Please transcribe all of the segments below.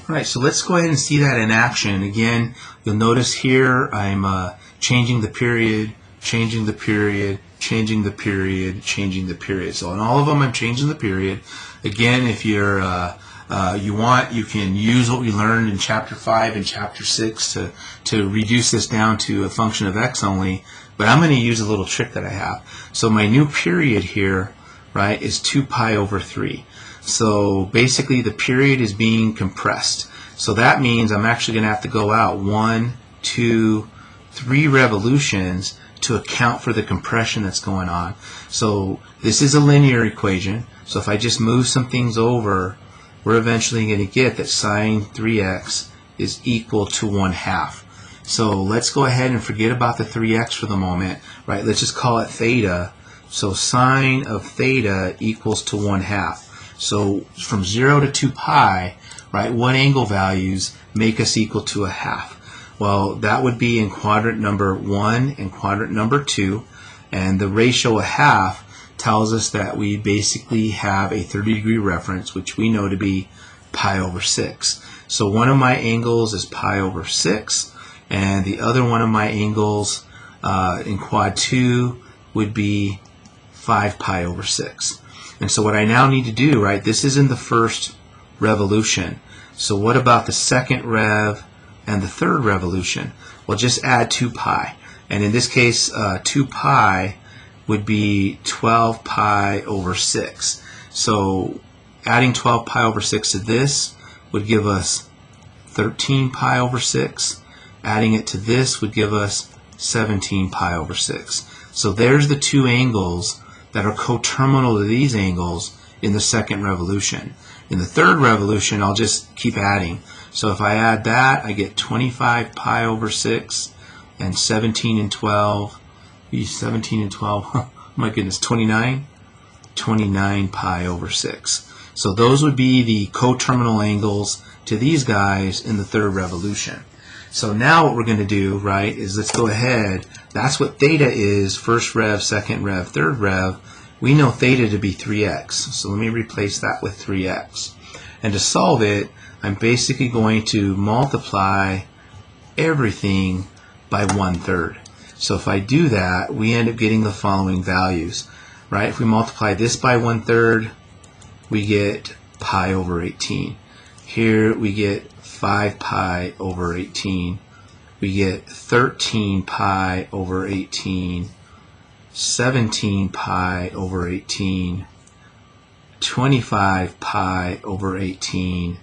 Alright, so let's go ahead and see that in action. Again, you'll notice here I'm changing the period, changing the period, changing the period, changing the period. So in all of them I'm changing the period. Again, if you're you want, you can use what we learned in Chapter 5 and Chapter 6 to reduce this down to a function of x only, but I'm going to use a little trick that I have. So my new period here, right, is 2 pi over 3. So basically the period is being compressed. So that means I'm actually going to have to go out 1, 2, 3 revolutions to account for the compression that's going on. So this is a linear equation. So if I just move some things over, we're eventually going to get that sine 3x is equal to 1/2. So let's go ahead and forget about the 3x for the moment. Right? Let's just call it theta. So sine of theta equals to 1/2. So from 0 to 2 pi, right, what angle values make us equal to 1/2? Well, that would be in quadrant number 1 and quadrant number 2. And the ratio 1/2 tells us that we basically have a 30-degree reference, which we know to be pi over 6. So one of my angles is pi over 6, and the other one of my angles in quad 2 would be 5 pi over 6. And so what I now need to do, right, this is in the first revolution. So what about the second rev and the third revolution? Well, just add 2 pi. And in this case, 2 pi would be 12 pi over 6. So adding 12 pi over 6 to this would give us 13 pi over 6. Adding it to this would give us 17 pi over 6. So there's the two angles that are coterminal to these angles in the second revolution. In the third revolution, I'll just keep adding. So if I add that, I get 25 pi over 6 and 17 and 12. 17 and 12, oh my goodness, 29 pi over 6. So those would be the coterminal angles to these guys in the third revolution. So now what we're going to do, right, is let's go ahead. That's what theta is, first rev, second rev, third rev. We know theta to be 3x. So let me replace that with 3x. And to solve it, I'm basically going to multiply everything by 1/3. So if I do that, we end up getting the following values, right? If we multiply this by 1/3, we get pi over 18. Here we get 5 pi over 18. We get 13 pi over 18, 17 pi over 18, 25 pi over 18,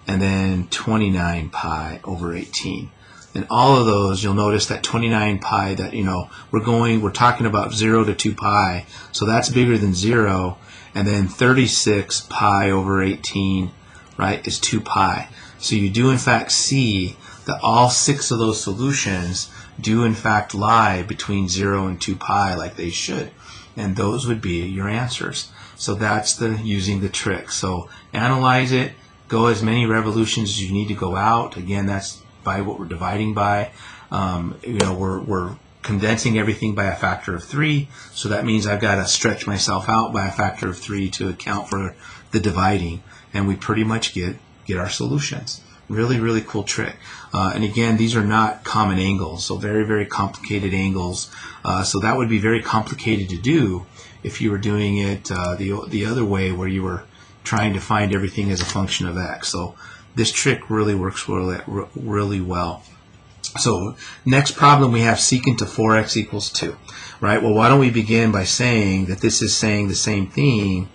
and then 29 pi over 18. And all of those, you'll notice that 29 pi, that, you know, we're talking about 0 to 2 pi, so that's bigger than 0. And then 36 pi over 18, right, is 2 pi. So you do in fact see that all 6 of those solutions do in fact lie between 0 and 2 pi like they should. And those would be your answers. So that's the using the trick. So analyze it, go as many revolutions as you need to go out. Again, that's by what we're dividing by. You know, we're condensing everything by a factor of 3, so that means I've got to stretch myself out by a factor of 3 to account for the dividing, and we pretty much get our solutions. Really, really cool trick. And again, these are not common angles, so very, very complicated angles. So that would be very complicated to do if you were doing it the other way, where you were trying to find everything as a function of x. So this trick really works really well. So next problem we have secant of 4x equals 2. Right? Well, why don't we begin by saying that this is saying the same thing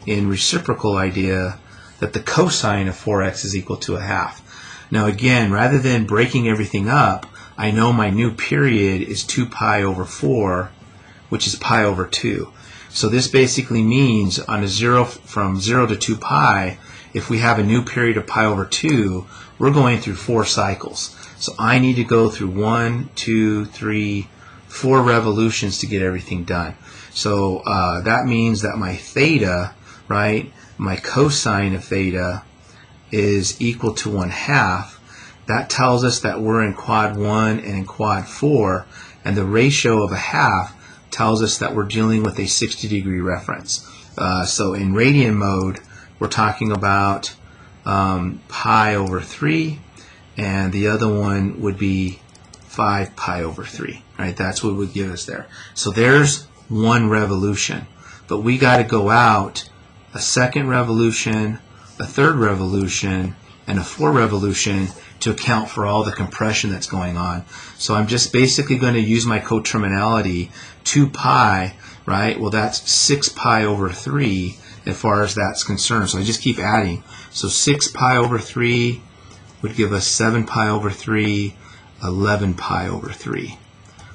in reciprocal idea, that the cosine of 4x is equal to 1/2. Now again, rather than breaking everything up, I know my new period is 2 pi over 4, which is pi over 2. So this basically means on a from 0 to 2 pi, if we have a new period of pi over 2, we're going through 4 cycles. So I need to go through 1, 2, 3, 4 revolutions to get everything done. So that means that my theta, right, my cosine of theta is equal to 1/2. That tells us that we're in quad 1 and in quad 4, and the ratio of 1/2 tells us that we're dealing with a 60-degree reference. So in radian mode, we're talking about pi over 3, and the other one would be 5 pi over 3. Right? That's what would give us there. So there's one revolution. But we got to go out a second revolution, a third revolution, and a fourth revolution to account for all the compression that's going on. So I'm just basically going to use my coterminality, 2 pi, right? Well, that's 6 pi over 3 as far as that's concerned. So I just keep adding. So 6 pi over 3 would give us 7 pi over 3, 11 pi over 3.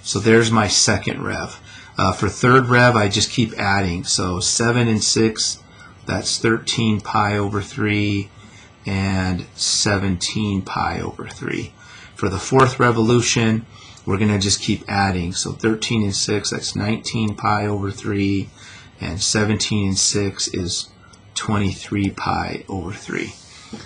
So there's my second rev. For third rev, I just keep adding. So 7 and 6, that's 13 pi over 3, and 17 pi over 3. For the fourth revolution, we're going to just keep adding. So 13 and 6, that's 19 pi over 3, and 17 and 6 is 23 pi over 3.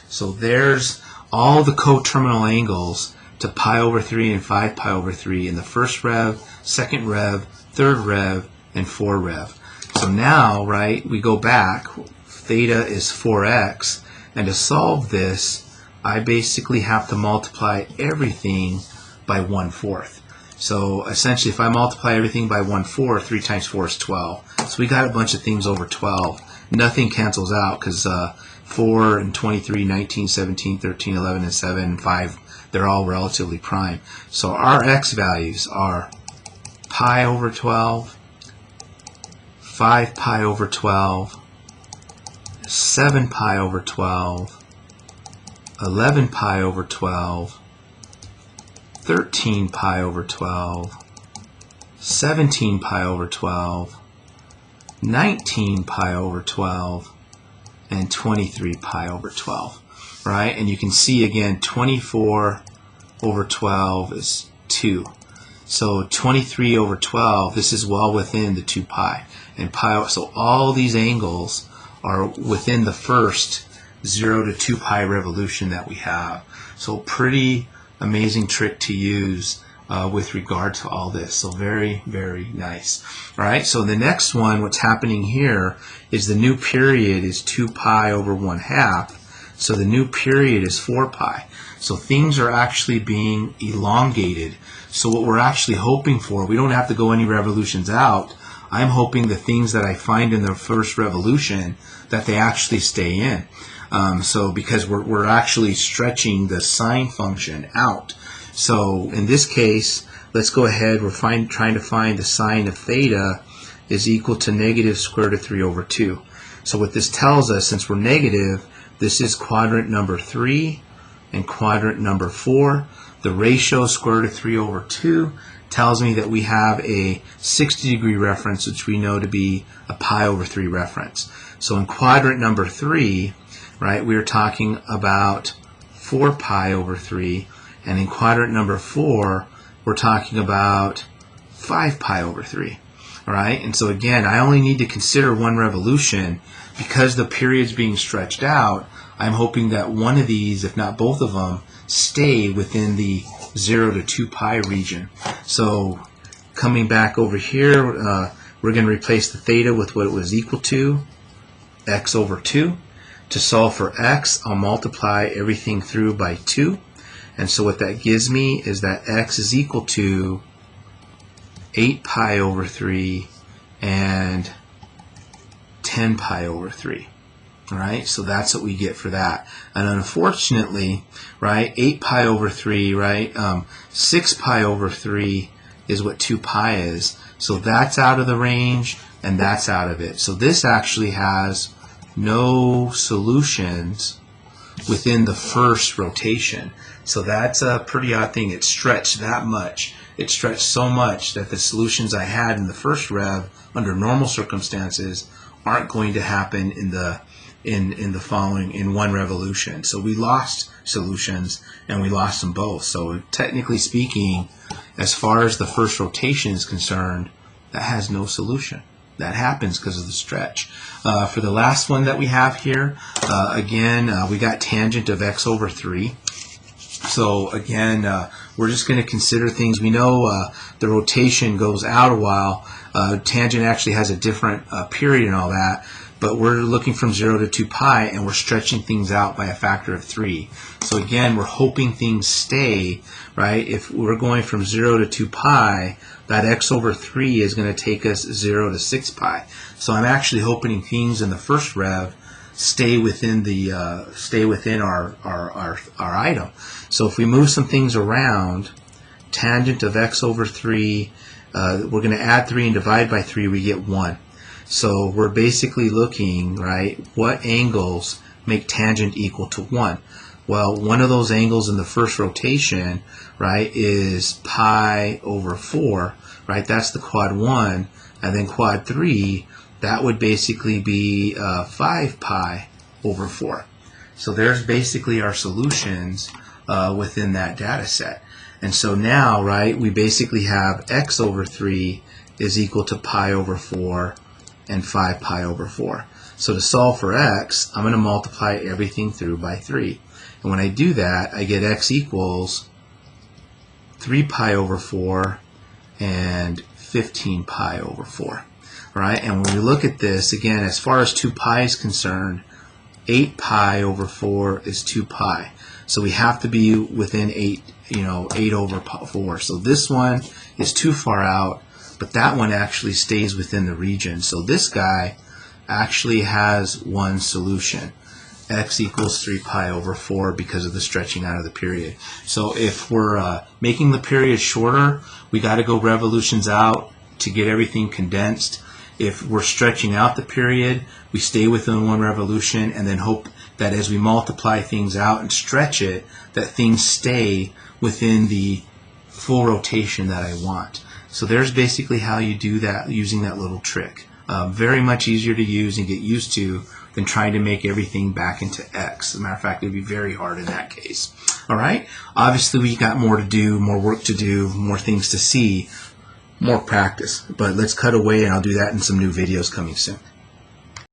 So there's all the coterminal angles to pi over 3 and 5 pi over 3 in the first rev, second rev, third rev, and fourth rev. So now, right, we go back. Theta is 4x. And to solve this, I basically have to multiply everything by 1/4. So essentially, if I multiply everything by 1/4, 3 times 4 is 12. So we got a bunch of things over 12. Nothing cancels out because 4 and 23, 19, 17, 13, 11, and 7, and 5, they're all relatively prime. So our x values are pi over 12, 5 pi over 12, 7 pi over 12, 11 pi over 12, 13 pi over 12, 17 pi over 12, 19 pi over 12, and 23 pi over 12. Right? And you can see again 24 over 12 is 2. So 23 over 12, this is well within the 2 pi. And pi, so all these angles are within the first 0 to 2 pi revolution that we have. So pretty amazing trick to use with regard to all this. So very, very nice. All right, so the next one, what's happening here is the new period is 2 pi over 1/2. So the new period is 4 pi. So things are actually being elongated. So what we're actually hoping for, we don't have to go any revolutions out. I'm hoping the things that I find in the first revolution, that they actually stay in. So because we're actually stretching the sine function out. So in this case, let's go ahead, we're trying to find the sine of theta is equal to negative square root of 3 over 2. So what this tells us, since we're negative, this is quadrant number 3 and quadrant number 4. The ratio square root of 3 over 2 tells me that we have a 60-degree reference, which we know to be a pi over 3 reference. So in quadrant number 3, right, we're talking about 4 pi over 3, and in quadrant number 4, we're talking about 5 pi over 3. All right, and so again, I only need to consider one revolution. Because the period's being stretched out, I'm hoping that one of these, if not both of them, stay within the 0 to 2 pi region. So coming back over here, we're going to replace the theta with what it was equal to, x over 2. To solve for x, I'll multiply everything through by 2. And so what that gives me is that x is equal to 8 pi over 3 and 10 pi over 3. All right, so that's what we get for that. And unfortunately, right, 8 pi over 3, right, 6 pi over 3 is what 2 pi is. So that's out of the range, and that's out of it. So this actually has no solutions within the first rotation. So that's a pretty odd thing. It stretched that much. It stretched so much that the solutions I had in the first rev under normal circumstances aren't going to happen in the following in one revolution. So we lost solutions, and we lost them both. So technically speaking, as far as the first rotation is concerned, that has no solution. That happens because of the stretch. For the last one that we have here, again, we got tangent of x over 3. So again, we're just going to consider things. We know the rotation goes out a while. Tangent actually has a different period and all that. but we're looking from 0 to 2 pi, and we're stretching things out by a factor of 3. So again, we're hoping things stay, right? If we're going from 0 to 2 pi, that x over 3 is going to take us 0 to 6 pi. So I'm actually hoping things in the first rev stay within our item. So if we move some things around, tangent of x over 3, we're going to add 3 and divide by 3, we get 1. So we're basically looking, right, what angles make tangent equal to 1? Well, one of those angles in the first rotation, right, is pi over 4, right? That's the quad 1. And then quad 3, that would basically be 5 pi over 4. So there's basically our solutions within that data set. And so now, right, we basically have x over 3 is equal to pi over 4 and 5 pi over 4. So to solve for x, I'm going to multiply everything through by 3. And when I do that, I get x equals 3 pi over 4 and 15 pi over 4. Right? And when we look at this, again, as far as 2 pi is concerned, 8 pi over 4 is 2 pi. So we have to be within 8 over 4. So this one is too far out, but that one actually stays within the region. So this guy actually has one solution. X equals 3 pi over 4 because of the stretching out of the period. So if we're making the period shorter, we got to go revolutions out to get everything condensed. If we're stretching out the period, we stay within one revolution and then hope that as we multiply things out and stretch it, that things stay within the full rotation that I want. So there's basically how you do that using that little trick. Very much easier to use and get used to than trying to make everything back into x. As a matter of fact, it would be very hard in that case. All right? Obviously, we got more to do, more work to do, more things to see, more practice. But let's cut away, and I'll do that in some new videos coming soon.